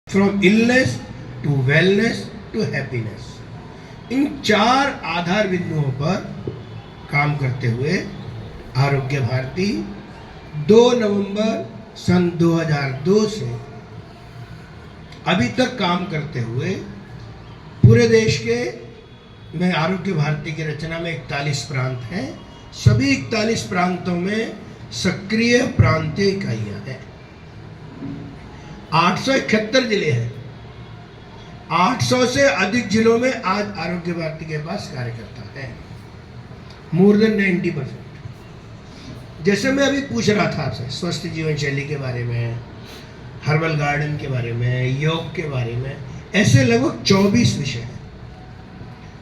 From illness to wellness to happiness, इन 4 आधार बिंदुओं पर काम करते हुए आरोग्य भारती 2 नवंबर सन 2002 से अभी तक काम करते हुए पूरे देश के में आरोग्य भारती की रचना में 41 प्रांत हैं। सभी 41 प्रांतों में सक्रिय प्रांतीय इकाइयां हैं। 871 जिले हैं। 800 से अधिक जिलों में आज आरोग्य भारती के पास कार्यकर्ता है, मोर देन 90%। जैसे मैं अभी पूछ रहा था आपसे स्वस्थ जीवन शैली के बारे में, हर्बल गार्डन के बारे में, योग के बारे में, ऐसे लगभग 24 विषय हैं।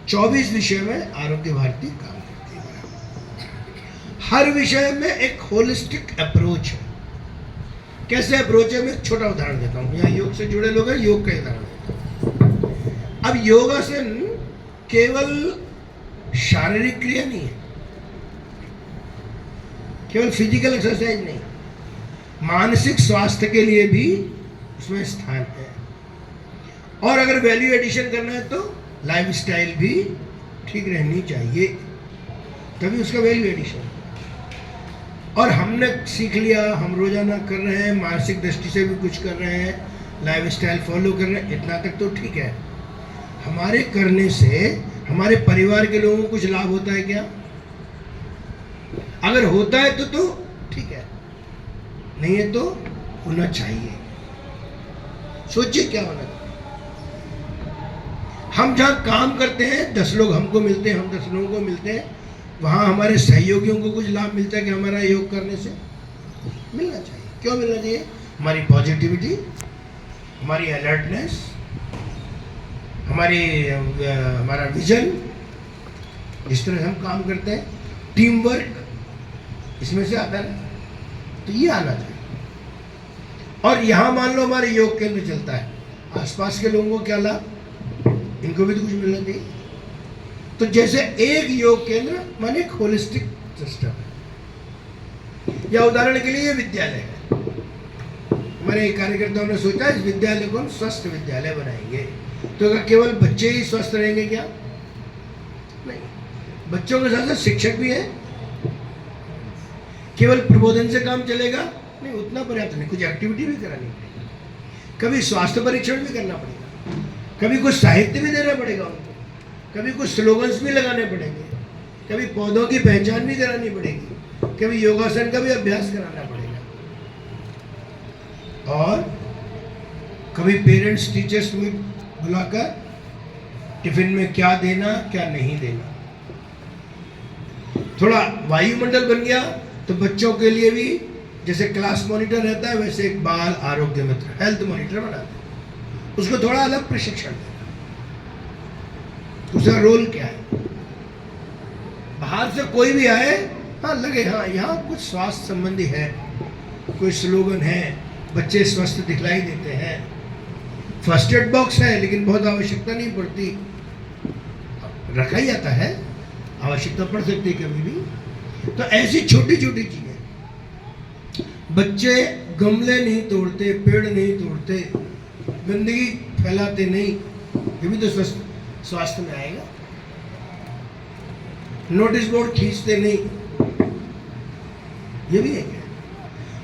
24 विषय में आरोग्य भारती काम करती है। हर विषय में एक होलिस्टिक अप्रोच है। कैसे अप्रोच है, मैं एक छोटा उदाहरण देता हूँ। यहाँ योग से जुड़े लोग हैं, योग का उदाहरण देता हूँ। अब योगासन केवल शारीरिक क्रिया नहीं है, केवल फिजिकल एक्सरसाइज नहीं, मानसिक स्वास्थ्य के लिए भी उसमें स्थान है। और अगर वैल्यू एडिशन करना है तो लाइफस्टाइल भी ठीक रहनी चाहिए, तभी उसका वैल्यू एडिशन। और हमने सीख लिया, हम रोजाना कर रहे हैं, मानसिक दृष्टि से भी कुछ कर रहे हैं, लाइफस्टाइल फॉलो कर रहे हैं, इतना तक तो ठीक है। हमारे करने से हमारे परिवार के लोगों को कुछ लाभ होता है क्या? अगर होता है तो ठीक है, नहीं है तो होना चाहिए। सोचिए क्या होना चाहिए। हम जहाँ काम करते हैं 10 लोग हमको मिलते हैं, हम 10 लोगों को मिलते हैं, वहाँ हमारे सहयोगियों को कुछ लाभ मिलता है कि हमारा योग करने से? मिलना चाहिए। क्यों मिलना चाहिए? हमारी पॉजिटिविटी, हमारी अलर्टनेस, हमारा विजन, जिस तरह से हम काम करते हैं, टीम वर्क, इसमें से आता है। तो ये आना चाहिए। और यहाँ मान लो हमारे योग केंद्र चलता है, आसपास के लोगों को क्या लाभ? इनको भी तो कुछ मिलना चाहिए। तो जैसे एक योग केंद्र माने एक होलिस्टिक सिस्टम है। या उदाहरण के लिए विद्यालय है, हमारे कार्यकर्ताओं ने सोचा इस विद्यालय को हम स्वस्थ विद्यालय बनाएंगे। तो क्या केवल बच्चे ही स्वस्थ रहेंगे क्या? नहीं, बच्चों के साथ साथ शिक्षक भी है। केवल प्रबोधन से काम चलेगा नहीं, उतना पर्याप्त नहीं, कुछ एक्टिविटी भी करानी पड़ेगी, कभी स्वास्थ्य परीक्षण भी करना पड़ेगा, कभी कुछ साहित्य भी देना पड़ेगा उनको, कभी कुछ स्लोगन्स भी लगाने पड़ेंगे, कभी पौधों की पहचान भी करानी पड़ेगी, कभी योगासन का भी अभ्यास कराना पड़ेगा, और कभी पेरेंट्स टीचर्स मीट बुलाकर टिफिन में क्या देना क्या नहीं देना। थोड़ा वायुमंडल बन गया तो बच्चों के लिए भी जैसे क्लास मॉनिटर रहता है, वैसे एक बाल आरोग्य मित्र हेल्थ मॉनिटर बनाते हैं, उसको थोड़ा अलग प्रशिक्षण देना। उसका रोल क्या है? बाहर से कोई भी आए, हाँ लगे हाँ यहाँ कुछ स्वास्थ्य संबंधी है, कोई स्लोगन है, बच्चे स्वस्थ दिखलाई देते हैं, फर्स्ट एड बॉक्स है, लेकिन बहुत आवश्यकता नहीं पड़ती, रखा ही जाता है, आवश्यकता पड़ सकती है कभी भी। तो ऐसी छोटी छोटी चीजें, बच्चे गमले नहीं तोड़ते, पेड़ नहीं तोड़ते, गंदगी फैलाते नहीं, ये भी तो स्वास्थ्य में आएगा। नोटिस बोर्ड खींचते नहीं, ये भी है क्या?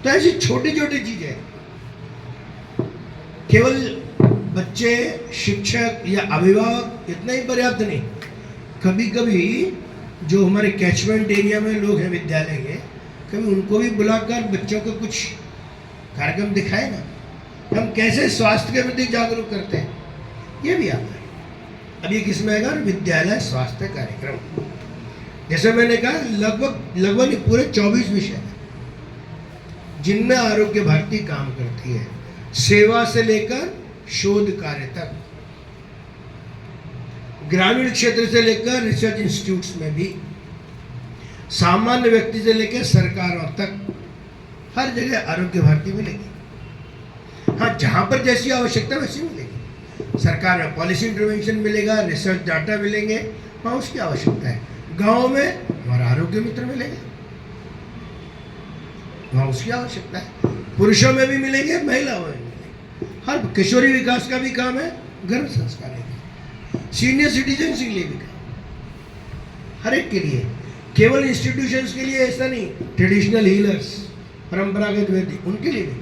तो ऐसी छोटी छोटी चीजें, केवल बच्चे, शिक्षक या अभिभावक इतना ही पर्याप्त नहीं, कभी कभी जो हमारे कैचमेंट एरिया में लोग हैं विद्यालय के, कभी उनको भी बुलाकर बच्चों को कुछ कार्यक्रम दिखाए ना, हम कैसे स्वास्थ्य के प्रति जागरूक करते हैं, ये भी आता है। अब ये किस में आएगा? विद्यालय स्वास्थ्य कार्यक्रम। जैसे मैंने कहा लगभग पूरे 24 विषय हैं जिनमें आरोग्य भारती काम करती है, सेवा से लेकर शोध कार्य तक, ग्रामीण क्षेत्र से लेकर रिसर्च इंस्टीट्यूट्स में भी, सामान्य व्यक्ति से लेकर सरकारों तक, हर जगह आरोग्य भारती मिलेगी। हाँ, जहां पर जैसी आवश्यकता वैसी मिलेगी। सरकार में पॉलिसी इंटरवेंशन मिलेगा, रिसर्च डाटा मिलेंगे, वहाँ उसकी आवश्यकता है। गांव में हमारा आरोग्य मित्र मिलेगा, वहाँ उसकी आवश्यकता है। पुरुषों में भी मिलेंगे, महिलाओं में भी मिलेंगे। हर किशोरी विकास का भी काम है, गर्भ संस्कार है, सीनियर सिटीजन के लिए भी काम, हर एक के लिए, केवल इंस्टीट्यूशंस के लिए ऐसा नहीं, ट्रेडिशनल हीलर्स, परंपरागत वैदिक, उनके लिए भी।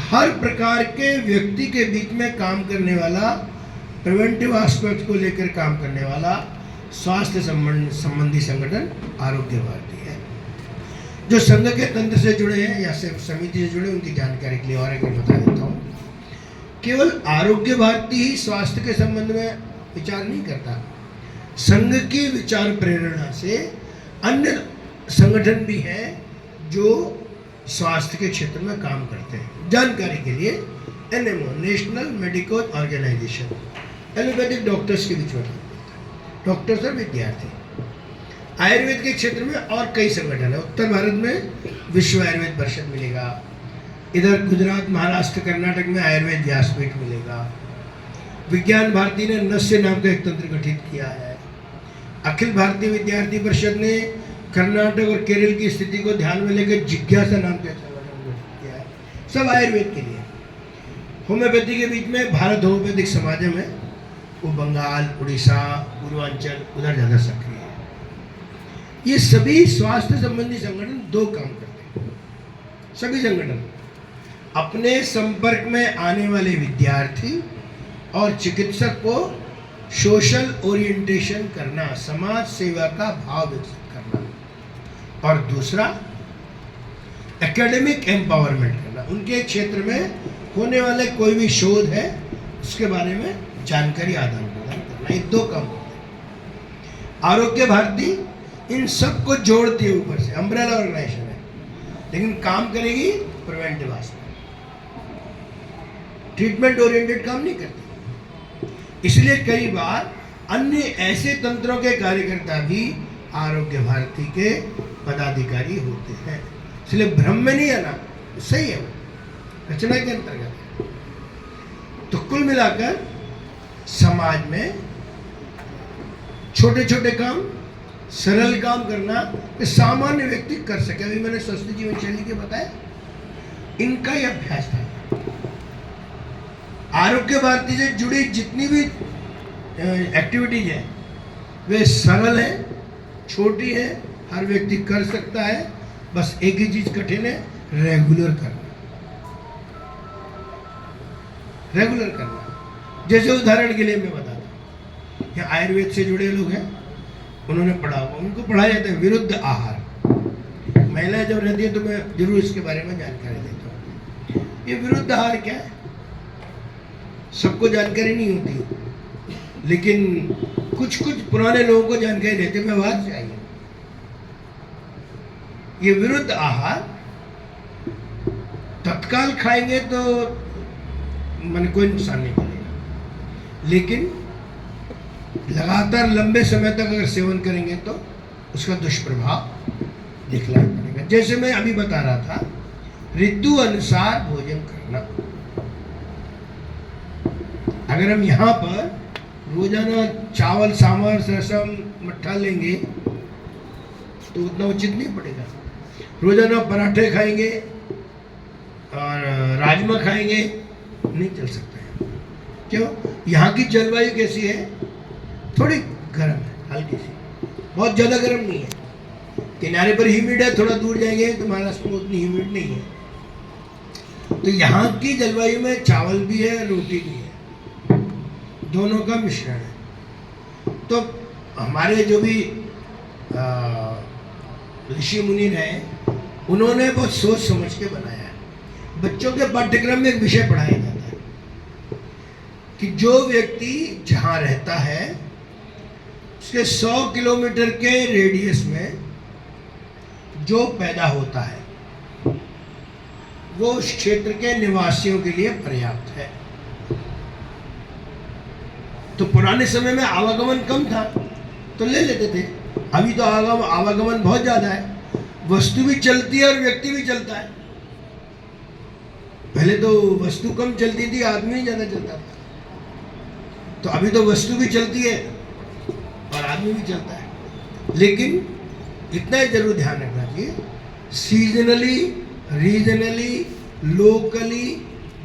हर प्रकार के व्यक्ति के बीच में काम करने वाला, प्रिवेंटिव एस्पेक्ट को लेकर काम करने वाला स्वास्थ्य संबंधी संगठन आरोग्य भारती है। जो संघ के तंत्र से जुड़े हैं या सिर्फ समिति से जुड़े, उनकी जानकारी के लिए और एक बार बता देता हूँ। केवल आरोग्य भारती ही स्वास्थ्य के संबंध में विचार नहीं करता, संघ की विचार प्रेरणा से अन्य संगठन भी हैं जो स्वास्थ्य के क्षेत्र में काम करते हैं। जानकारी के लिए NMO, national medical organisation, allopathic doctors के बीच में, डॉक्टर्स और विद्यार्थी। आयुर्वेद के क्षेत्र में और कई संगठन है। उत्तर भारत में विश्व आयुर्वेद परिषद मिलेगा, इधर गुजरात, महाराष्ट्र, कर्नाटक में आयुर्वेद व्यासपीठ मिलेगा। विज्ञान भारती ने नस्य नाम का एक तंत्र गठित किया है। अखिल भारतीय विद्यार्थी परिषद ने कर्नाटक और केरल की स्थिति को ध्यान में लेकर जिज्ञासा नाम का संगठन गठित किया है, सब आयुर्वेद के लिए। होम्योपैथी के बीच में भारत होम्योपैथिक समाजम है, वो बंगाल, उड़ीसा, पूर्वांचल, उधर ज़्यादा सक्रिय है। ये सभी स्वास्थ्य संबंधी संगठन दो काम करते हैं। सभी संगठन अपने संपर्क में आने वाले विद्यार्थी और चिकित्सक को सोशल ओरिएंटेशन करना, समाज सेवा का भाव विकसित करना, और दूसरा एकेडमिक एम्पावरमेंट करना। उनके क्षेत्र में होने वाले कोई भी शोध है उसके बारे में जानकारी आदान प्रदान करना, ये दो काम होते हैं। आरोग्य भारती इन सब को जोड़ती है, ऊपर से अम्ब्रेला ऑर्गेनाइजेशन है, लेकिन काम करेगी प्रिवेंटिव एस्पेक्ट, ट्रीटमेंट ओरिएंटेड काम नहीं करती। इसलिए कई बार अन्य ऐसे तंत्रों के कार्यकर्ता भी आरोग्य भारती के पदाधिकारी होते हैं, इसलिए भ्रम में नहीं आना, सही है, वो रचना के अंतर्गत है। तो कुल मिलाकर समाज में छोटे छोटे काम, सरल काम करना कि सामान्य व्यक्ति कर सके। अभी मैंने स्वस्थ जीवन शैली के बताया, इनका ही अभ्यास था। आरोग्य भारती से जुड़ी जितनी भी एक्टिविटीज है वे सरल है, छोटी है, हर व्यक्ति कर सकता है। बस एक ही चीज कठिन है, रेगुलर करना, रेगुलर करना। जैसे उदाहरण के लिए मैं बताता हूँ, यहाँ आयुर्वेद से जुड़े लोग हैं, उन्होंने पढ़ा हुआ, उनको पढ़ाया जाता है विरुद्ध आहार। महिलाएं जब रहती है तो मैं जरूर इसके बारे में जानकारी देता हूँ। ये विरुद्ध आहार क्या है, सबको जानकारी नहीं होती, लेकिन कुछ पुराने लोगों को जानकारी रहती है, व्यवहार चाहिए। ये विरुद्ध आहार तत्काल खाएंगे तो मन कोई नुकसान नहीं करेगा, लेकिन लगातार लंबे समय तक अगर सेवन करेंगे तो उसका दुष्प्रभाव दिखलाई पड़ेगा। जैसे मैं अभी बता रहा था, ऋतु अनुसार भोजन करना। अगर हम यहाँ पर रोजाना चावल, सांभर, रसम, मट्ठा लेंगे तो उतना उचित नहीं पड़ेगा। रोजाना पराठे खाएंगे और राजमा खाएंगे, नहीं चल सकता है। क्यों? यहाँ की जलवायु कैसी है, थोड़ी गर्म है, हल्की सी, बहुत ज़्यादा गर्म नहीं है। किनारे पर ह्यूमिड है, थोड़ा दूर जाएंगे तो महाराष्ट्र में उतनी ह्यूमिड नहीं है। तो यहाँ की जलवायु में चावल भी है, रोटी भी है, दोनों का मिश्रण है। तो हमारे जो भी ऋषि मुनि हैं, उन्होंने बहुत सोच समझ के बनाया है। बच्चों के पाठ्यक्रम में एक विषय पढ़ाया जाता है कि जो व्यक्ति जहाँ रहता है उसके 100 किलोमीटर के रेडियस में जो पैदा होता है वो उस क्षेत्र के निवासियों के लिए पर्याप्त है। तो पुराने समय में आवागमन कम था तो ले लेते थे, अभी तो आवागमन बहुत ज्यादा है, वस्तु भी चलती है और व्यक्ति भी चलता है। पहले तो वस्तु कम चलती थी, आदमी ही ज्यादा चलता था। तो अभी तो वस्तु भी चलती है और आदमी भी चलता है, लेकिन इतना ही जरूर ध्यान रखना चाहिए, सीजनली, रीजनली, लोकली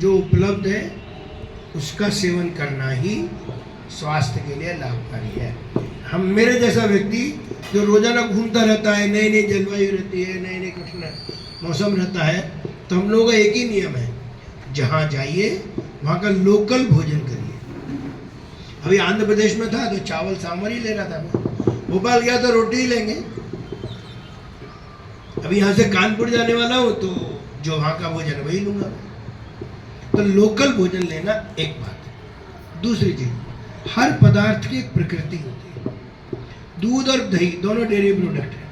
जो उपलब्ध है उसका सेवन करना ही स्वास्थ्य के लिए लाभकारी है। हम मेरे जैसा व्यक्ति जो रोजाना घूमता रहता है, नई नई जलवायु रहती है, नई नई कठिन मौसम रहता है, तो हम लोगों का एक ही नियम है, जहाँ जाइए वहाँ का लोकल भोजन करिए। अभी आंध्र प्रदेश में था तो चावल सांभर ही ले रहा था मैं, भोपाल गया तो रोटी ही लेंगे। अभी यहाँ से कानपुर जाने वाला हूँ तो जो वहाँ का भोजन वही लूँगा। तो लोकल भोजन लेना एक बात है। दूसरी चीज, हर पदार्थ की एक प्रकृति होती है। दूध और दही दोनों डेयरी प्रोडक्ट है,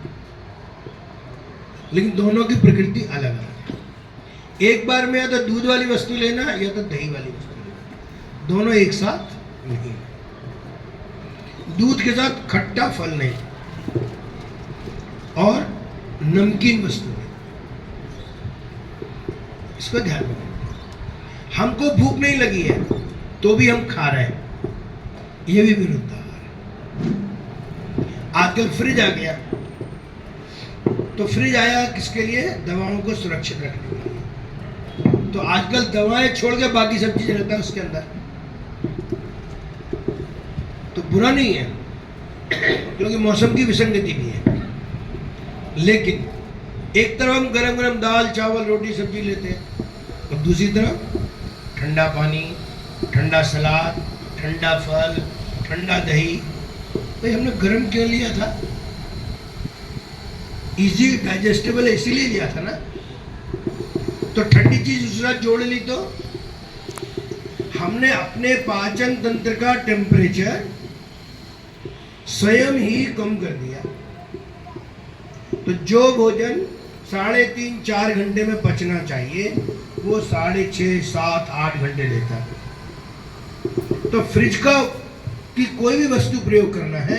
लेकिन दोनों की प्रकृति अलग अलग है। एक बार में या तो दूध वाली वस्तु लेना या तो दही वाली वस्तु लेना, दोनों एक साथ नहीं। दूध के साथ खट्टा फल नहीं और नमकीन वस्तु नहीं, इसको ध्यान रखना। हमको भूख नहीं लगी है तो भी हम खा रहे हैं, ये भी विरुद्धाचार है। आजकल फ्रिज आ गया, तो फ्रिज आया किसके लिए? दवाओं को सुरक्षित रखने के लिए। तो आजकल दवाएं छोड़ के बाकी सब चीज रहता है उसके अंदर, तो बुरा नहीं है क्योंकि मौसम की विसंगति भी है। लेकिन एक तरफ हम गरम गरम दाल चावल रोटी सब्जी लेते हैं और दूसरी तरफ ठंडा पानी, ठंडा सलाद, ठंडा फल, ठंडा दही। भाई हमने गर्म क्यों लिया था? इजी डाइजेस्टेबल इसीलिए लिया था ना। तो ठंडी चीज उसके साथ जोड़ ली तो हमने अपने पाचन तंत्र का टेम्परेचर स्वयं ही कम कर दिया। तो जो भोजन 3.5-4 घंटे में पचना चाहिए वो 6.5, 7, 8 घंटे लेता है। तो फ्रिज का की कोई भी वस्तु प्रयोग करना है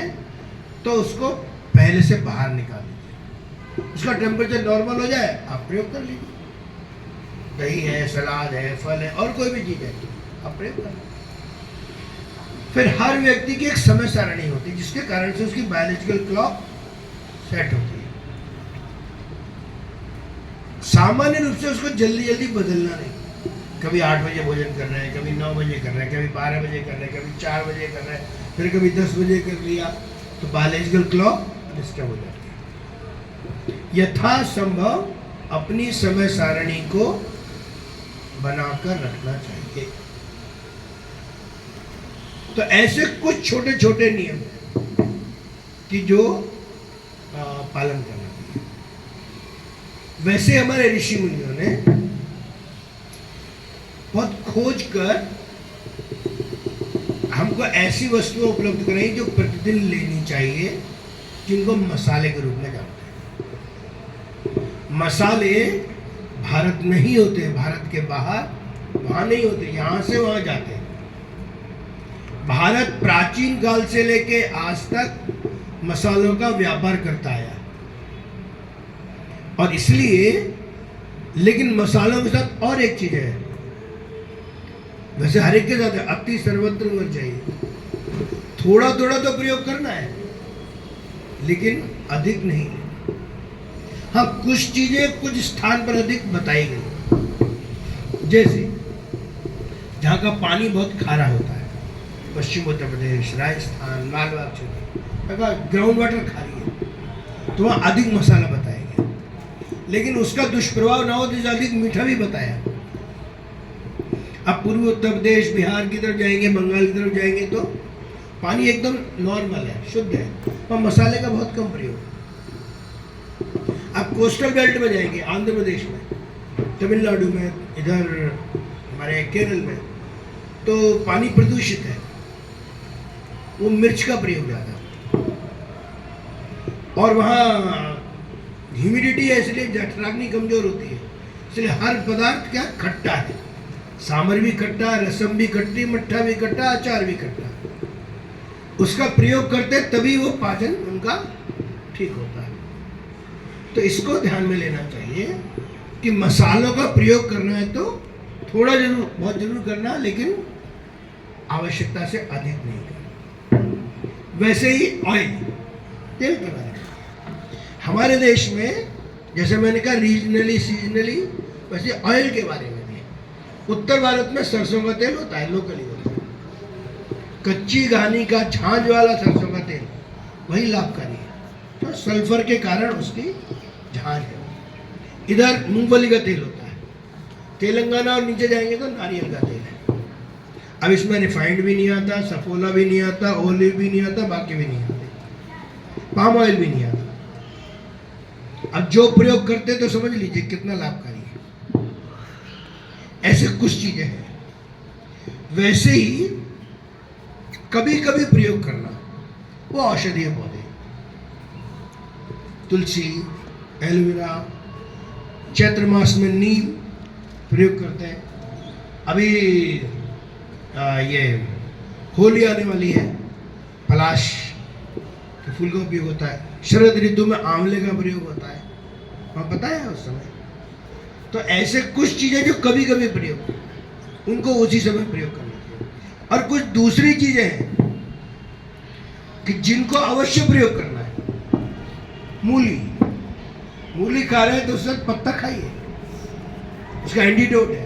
तो उसको पहले से बाहर निकाल लीजिए, उसका टेम्परेचर नॉर्मल हो जाए, आप प्रयोग कर लीजिए। दही है, सलाद है, फल है और कोई भी चीज है, आप प्रयोग कर लीजिए। फिर हर व्यक्ति की एक समय सारणी होती है जिसके कारण से उसकी बायोलॉजिकल क्लॉक सेट होती है। सामान्य रूप से उसको जल्दी जल्दी बदलना नहीं। कभी 8 बजे भोजन कर रहे हैं, कभी 9 बजे कर रहे हैं, कभी 12 बजे कर रहे हैं, कभी 4 बजे कर रहे हैं, फिर कभी 10 बजे कर लिया, तो बायोलॉजिकल क्लॉक डिस्टर्ब हो जाती है। यथासंभव अपनी समय सारणी को बनाकर रखना चाहिए। तो ऐसे कुछ छोटे छोटे नियम कि जो पालन करना। वैसे हमारे ऋषि मुनियों ने बहुत खोज कर हमको ऐसी वस्तुएं उपलब्ध कराई जो प्रतिदिन लेनी चाहिए, जिनको मसाले के रूप में जानते हैं। मसाले भारत नहीं होते, भारत के बाहर वहां नहीं होते, यहां से वहां जाते हैं। भारत प्राचीन काल से लेके आज तक मसालों का व्यापार करता आया और इसलिए, लेकिन मसालों के साथ और एक चीज है, वैसे हर एक के साथ है, अति सर्वत्र होना चाहिए। थोड़ा थोड़ा तो प्रयोग करना है लेकिन अधिक नहीं। हाँ, कुछ चीजें कुछ स्थान पर अधिक बताई गई, जैसे जहाँ का पानी बहुत खारा होता है, पश्चिम उत्तर प्रदेश, राजस्थान, मालवा क्षेत्र, ग्राउंड वाटर खारी है, तो वहाँ अधिक मसाला बताया गया। लेकिन उसका दुष्प्रभाव ना हो तो अधिक मीठा भी बताया। अब पूर्वी उत्तर प्रदेश, बिहार की तरफ जाएंगे, बंगाल की तरफ जाएंगे तो पानी एकदम नॉर्मल है, शुद्ध है, और मसाले का बहुत कम प्रयोग। अब कोस्टल बेल्ट में जाएंगे, आंध्र प्रदेश में, तमिलनाडु में, इधर हमारे केरल में, तो पानी प्रदूषित है, वो मिर्च का प्रयोग ज़्यादा, और वहाँ ह्यूमिडिटी है, इसलिए जठराग्नि कमजोर होती है, इसलिए हर पदार्थ क्या खट्टा है। सांभर भी खट्टा, रसम भी खट्टी, मट्ठा भी खट्टा, अचार भी खट्टा। उसका प्रयोग करते तभी वो पाचन उनका ठीक होता है। तो इसको ध्यान में लेना चाहिए कि मसालों का प्रयोग करना है तो थोड़ा जरूर, बहुत जरूर करना, लेकिन आवश्यकता से अधिक नहीं करना। वैसे ही ऑयल, तेल के बारे में हमारे देश में, जैसे मैंने कहा रीजनली सीजनली, वैसे ऑयल के बारे में भी उत्तर भारत में सरसों का तेल होता है, लोकली होता है। कच्ची घानी का झांझ वाला सरसों का तेल वही लाभकारी है, तो सल्फर के कारण उसकी झांझ है। इधर मूंगफली का तेल होता है, तेलंगाना और नीचे जाएंगे तो नारियल का तेल है। अब इसमें रिफाइंड भी नहीं आता, सफोला भी नहीं आता, ओलिव भी नहीं आता, बाकी भी नहीं आते, पाम ऑयल भी नहीं आता। अब जो प्रयोग करते तो समझ लीजिए कितना लाभकारी है। ऐसे कुछ चीजें हैं। वैसे ही कभी कभी प्रयोग करना, वो औषधीय पौधे, तुलसी, एलोवेरा, चैत्र मास में नीम प्रयोग करते हैं। अभी ये होली आने वाली है, पलाश के फूल का उपयोग होता है। शरद ऋतु में आंवले का प्रयोग होता है, वहाँ पता है उस समय। तो ऐसे कुछ चीजें जो कभी कभी प्रयोग, उनको उसी समय प्रयोग करना चाहिए। और कुछ दूसरी चीजें हैं कि जिनको अवश्य प्रयोग करना है। मूली खा रहे हैं तो उसका पत्ता खाइए, उसका एंटीडोट है।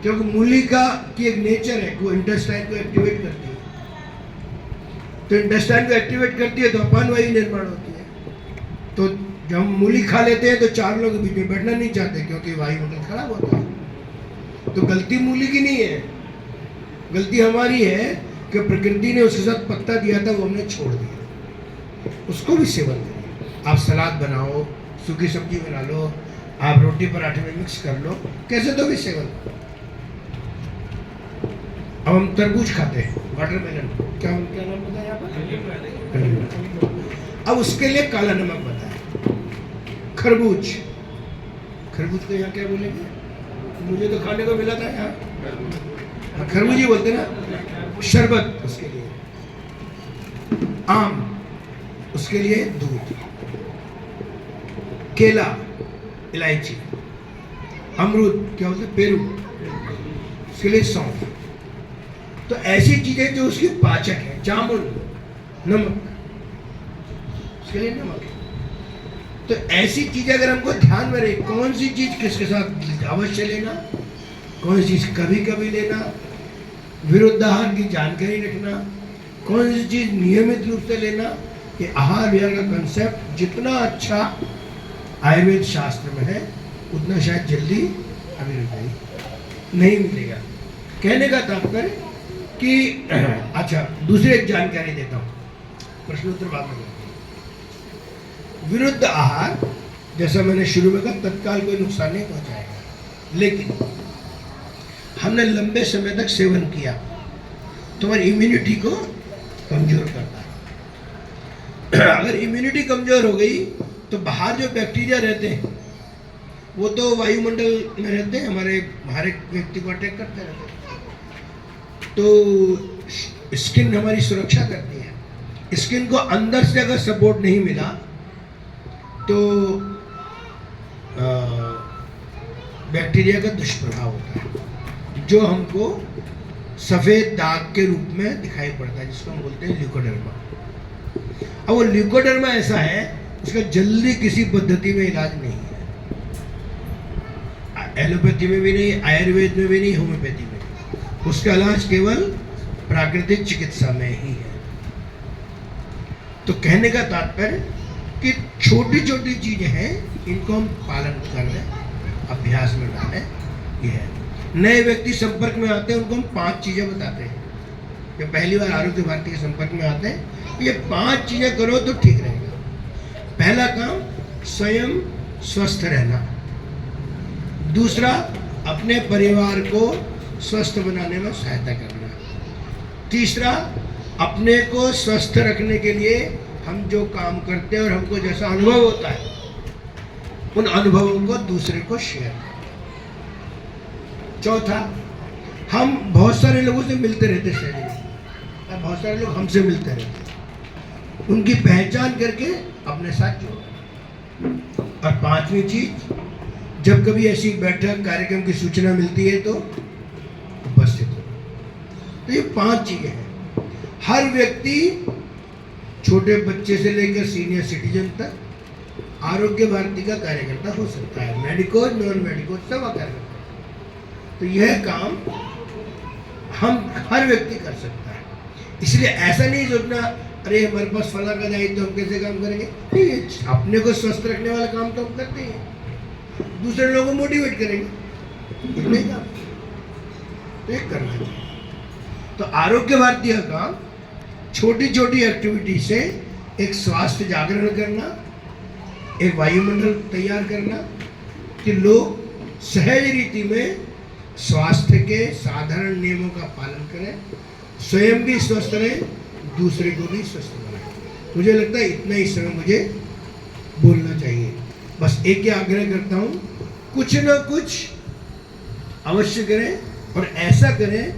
क्योंकि मूली की एक नेचर है, वो इंटेस्टाइन को एक्टिवेट करती है। तो इंटेस्टाइन को एक्टिवेट करती है तो अपान वायु निर्माण होती है। तो जब हम मूली खा लेते हैं तो चार लोग बीच में बैठना नहीं चाहते, क्योंकि वायुमंडल खराब होता है। तो गलती मूली की नहीं है, गलती हमारी है कि प्रकृति ने उसके साथ पत्ता दिया था, वो हमने छोड़ दिया। उसको भी सेवन करिए। आप सलाद बनाओ, सूखी सब्जी बना लो, आप रोटी पराठे में मिक्स कर लो, कैसे तो भी सेवन करो। अब हम तरबूज खाते हैं, वाटरमेलन, क्या नाम पता है यहाँ पर? अब उसके लिए काला नमक बताया। खरबूज को यहाँ क्या बोलेंगे? मुझे तो खाने को मिला था यहाँ, खरबूज ही बोलते ना। शरबत उसके लिए, आम उसके लिए दूध, केला, इलायची, अमरूद क्या बोलते, पेरू, उसके लिए सौंफ। तो ऐसी चीजें जो उसकी पाचक है। जामुन, नमक, उसके लिए नमक है। तो ऐसी चीजें अगर हमको ध्यान में रहे, कौन सी चीज किसके साथ अवश्य लेना, कौन सी चीज कभी कभी लेना, विरुद्ध आहार की जानकारी रखना, कौन सी चीज नियमित रूप से लेना, ये आहार विहार का कंसेप्ट जितना अच्छा आयुर्वेद शास्त्र में है, उतना शायद जल्दी अभिरुचि नहीं मिलेगा। कहने का तात्पर्य कि अच्छा, दूसरी एक जानकारी देता हूँ, प्रश्नोत्तर बाद में। विरुद्ध आहार, जैसा मैंने शुरू में कहा, तत्काल कोई नुकसान नहीं पहुंचाएगा, लेकिन हमने लंबे समय तक सेवन किया तो हमारी इम्यूनिटी को कमजोर करता है। अगर इम्यूनिटी कमजोर हो गई तो बाहर जो बैक्टीरिया रहते हैं वो तो वायुमंडल में रहते हैं, हमारे हर एक व्यक्ति को अटैक करते रहते हैं। तो स्किन हमारी सुरक्षा करती है। स्किन को अंदर से अगर सपोर्ट नहीं मिला तो बैक्टीरिया का दुष्प्रभाव होता है, जो हमको सफ़ेद दाग के रूप में दिखाई पड़ता है, जिसको हम बोलते हैं ल्यूकोडर्मा। अब वो ल्यूकोडर्मा ऐसा है, उसका जल्दी किसी पद्धति में इलाज नहीं है, एलोपैथी में भी नहीं, आयुर्वेद में भी नहीं, होम्योपैथी में। उसका इलाज केवल प्राकृतिक चिकित्सा में ही है। तो कहने का तात्पर्य कि छोटी छोटी चीजें हैं, इनको हम पालन कर रहे हैं, अभ्यास में डालें। ये है, नए व्यक्ति संपर्क में आते हैं, उनको हम 5 चीजें बताते हैं। जो पहली बार आरोग्य भारती के संपर्क में आते हैं, ये 5 चीजें करो तो ठीक रहेगा। पहला काम, स्वयं स्वस्थ रहना। दूसरा, अपने परिवार को स्वस्थ बनाने में सहायता करना। तीसरा, अपने को स्वस्थ रखने के लिए हम जो काम करते हैं और हमको जैसा अनुभव होता है, उन अनुभवों को दूसरे को शेयर करें। चौथा, हम बहुत सारे लोगों से मिलते रहते शहर में, और बहुत सारे लोग हमसे मिलते रहते, उनकी पहचान करके अपने साथ जोड़ो। और 5वीं चीज, जब कभी ऐसी बैठक कार्यक्रम की सूचना मिलती है तो उपस्थित हो। तो ये 5 चीजें हैं। हर व्यक्ति, छोटे बच्चे से लेकर सीनियर सिटीजन तक, आरोग्य भारती का कार्यकर्ता हो सकता है। मेडिको, नॉन मेडिको सब कार्यकर्ता। तो यह काम हम हर व्यक्ति कर सकता है। इसलिए ऐसा नहीं सोचना अरे हमारे पास फला का दायित्व तो हम कैसे काम करेंगे। नहीं, अपने को स्वस्थ रखने वाला काम तो हम करते हैं, दूसरे लोगों को मोटिवेट करेंगे, इतना ही काम तो एक करना चाहिए। तो आरोग्य भारती का काम छोटी छोटी एक्टिविटी से एक स्वास्थ्य जागरण करना, एक वायुमंडल तैयार करना कि लोग सहज रीति में स्वास्थ्य के साधारण नियमों का पालन करें, स्वयं भी स्वस्थ रहें, दूसरे को भी स्वस्थ बनाएं। मुझे लगता है इतना ही समय मुझे बोलना चाहिए। बस एक ही आग्रह करता हूँ, कुछ ना कुछ अवश्य करें और ऐसा करें